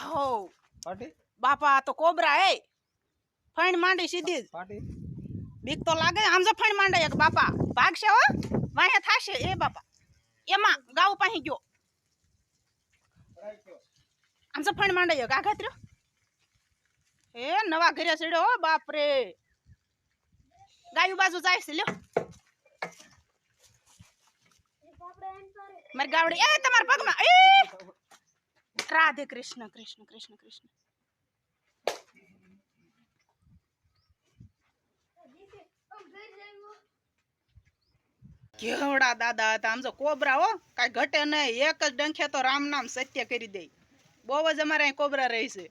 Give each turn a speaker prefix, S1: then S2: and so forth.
S1: हो
S2: પાટી
S1: બાપા આ તો કોબરા હે ફણ માંડી સીધી જ
S2: પાટી
S1: બીક તો લાગે આમ જો ફણ માંડે એક બાપા ભાગશે હો વાહે થાશે એ બાપા એમાં ગાવ પાહી ગયો આમ જો ફણ માંડે એક આઘાત રહ્યો એ નવા ઘરે ચડ્યો હો બાપ રે ગાયું બાજુ જાય છે લ્યો મારી ગાવડી એ તમારા પગમાં એ રાધે કૃષ્ણ કૃષ્ણ કૃષ્ણ કૃષ્ણ કેવડા દાદા હતા આમ જો કોબરા હો કાઈ ઘટે નહીં એક જ ડંખે તો રામ નામ સત્ય કરી દે બહુ જ અમારે અહીં કોબરા રહે છે